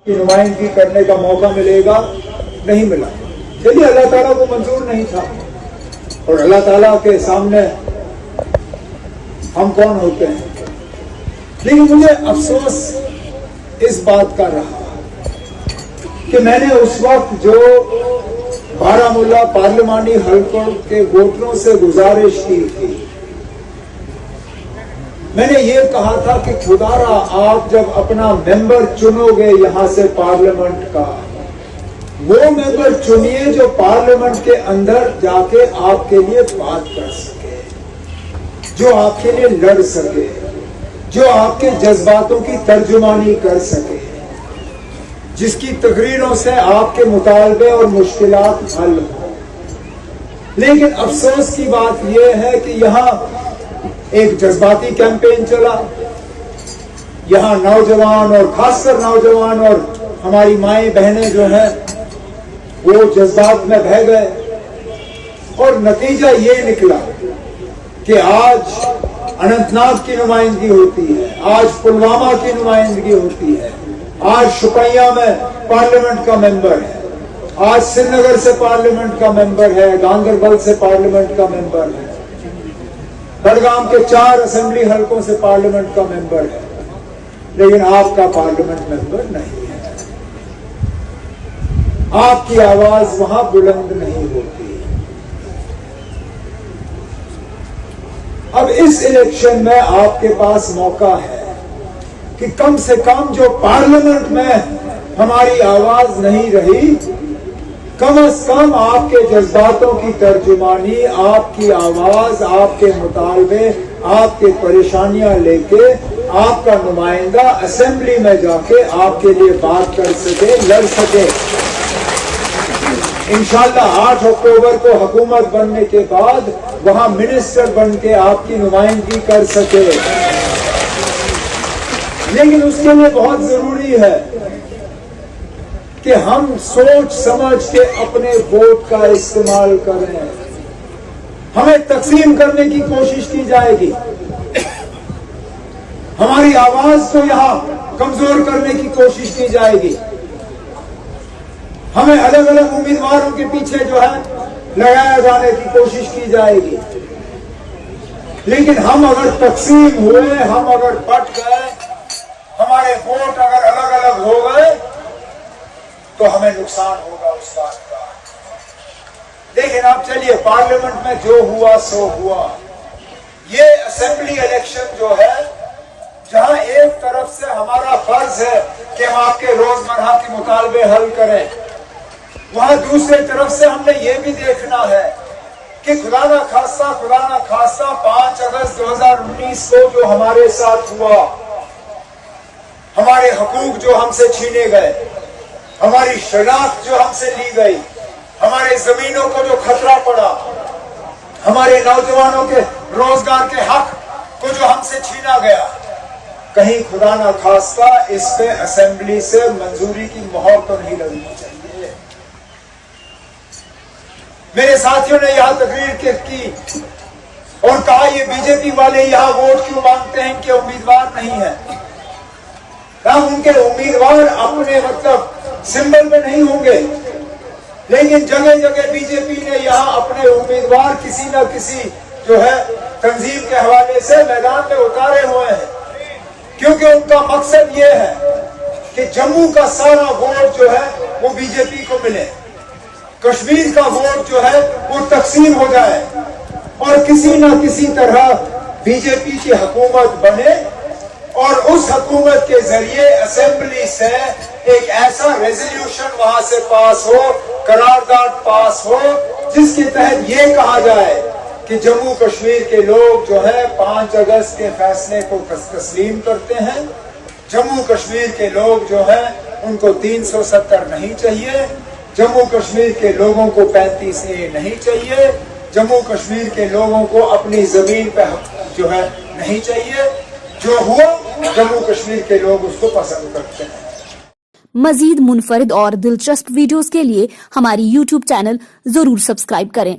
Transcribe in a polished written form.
की नुमाइंदगी करने का मौका मिलेगा, नहीं मिला। चलिए, अल्लाह ताला को मंजूर नहीं था, और अल्लाह ताला के सामने हम कौन होते हैं। लेकिन मुझे अफसोस इस बात का रहा कि मैंने उस वक्त जो बारामूला पार्लिमानी हलकों के वोटरों से गुजारिश की थी, मैंने ये कहा था कि खुदारा आप जब अपना मेंबर चुनोगे यहां से पार्लियामेंट का, वो मेंबर चुनिए जो पार्लियामेंट के अंदर जाके आपके लिए बात कर सके, जो आपके लिए लड़ सके, जो आपके जज्बातों की तर्जुमानी कर सके, जिसकी तकरीरों से आपके मुतालबे और मुश्किलात हल हो। लेकिन अफसोस की बात यह है कि यहां एक जज्बाती कैंपेन चला, यहां नौजवान और खासकर नौजवान और हमारी माएं बहनें जो हैं वो जज्बात में बह गए, और नतीजा ये निकला कि आज अनंतनाग की नुमाइंदगी होती है, आज पुलवामा की नुमाइंदगी होती है, आज शुपिया में पार्लियामेंट का मेंबर है, आज श्रीनगर से पार्लियामेंट का मेंबर है, गांदरबल से पार्लियामेंट का मेंबर है, बड़गाम के 4 असेंबली हलकों से पार्लियामेंट का मेंबर है, लेकिन आपका पार्लियामेंट मेंबर नहीं है। आपकी आवाज वहां बुलंद नहीं होती। अब इस इलेक्शन में आपके पास मौका है कि कम से कम जो पार्लियामेंट में हमारी आवाज नहीं रही, कम से कम आपके जज्बातों की तर्जुमानी, आपकी आवाज, आपके मुतालबे, आपके परेशानियां लेके आपका नुमाइंदा असेंबली में जाके आपके लिए बात कर सके, लड़ सके। इंशाअल्लाह 8 अक्टूबर को हुकूमत बनने के बाद वहां मिनिस्टर बन के आपकी नुमाइंदगी कर सके। लेकिन उसके लिए बहुत जरूरी है कि हम सोच समझ के अपने वोट का इस्तेमाल करें। हमें तकसीम करने की कोशिश की जाएगी, हमारी आवाज को यहां कमजोर करने की कोशिश की जाएगी, हमें अलग अलग उम्मीदवारों के पीछे जो है लगाया जाने की कोशिश की जाएगी। लेकिन हम अगर तकसीम हुए, हम अगर बट गए, हमारे वोट अगर अलग अलग हो गए तो हमें नुकसान होगा उस बात का। लेकिन आप चलिए, पार्लियामेंट में जो हुआ सो हुआ। ये असेंबली इलेक्शन जो है, जहां एक तरफ से हमारा फर्ज है कि हम आपके रोजमर्रा के मुतालबे हल करें, वहां दूसरे तरफ से हमने ये भी देखना है कि खुदा ना खास्ता 5 अगस्त 2019 को जो हमारे साथ हुआ, हमारे हकूक जो हमसे छीने गए, हमारी शनाख्त जो हमसे ली गई, हमारे जमीनों को जो खतरा पड़ा, हमारे नौजवानों के रोजगार के हक को जो हमसे छीना गया, कहीं खुदा ना खास्ता इस पे असेंबली से मंजूरी की मोहर तो नहीं लगनी चाहिए। मेरे साथियों ने यहां तकरीर की और कहा ये बीजेपी वाले यहां वोट क्यों मांगते हैं, इनके उम्मीदवार नहीं है। उनके उम्मीदवार अपने मतलब सिंबल में नहीं होंगे, लेकिन जगह जगह बीजेपी ने यहां अपने उम्मीदवार किसी न किसी जो है तंजीम के हवाले से मैदान में उतारे हुए हैं, क्योंकि उनका मकसद ये है कि जम्मू का सारा वोट जो है वो बीजेपी को मिले, कश्मीर का वोट जो है वो तकसीम हो जाए और किसी न किसी तरह बीजेपी की हुकूमत बने, और उस हुकूमत के जरिए असेंबली से एक ऐसा रेजोल्यूशन वहां से पास हो, करारदाद पास हो, जिसके तहत ये कहा जाए कि जम्मू कश्मीर के लोग जो है 5 अगस्त के फैसले को तस्लीम करते हैं। जम्मू कश्मीर के लोग जो है उनको 370 नहीं चाहिए, जम्मू कश्मीर के लोगों को 35A नहीं चाहिए, जम्मू कश्मीर के लोगों को अपनी जमीन पे जो है नहीं चाहिए। जो हुआ, जम्मू कश्मीर के लोग उसको पसंद करते हैं। मजीद मुनफरिद और दिलचस्प वीडियोस के लिए हमारी YouTube चैनल जरूर सब्सक्राइब करें।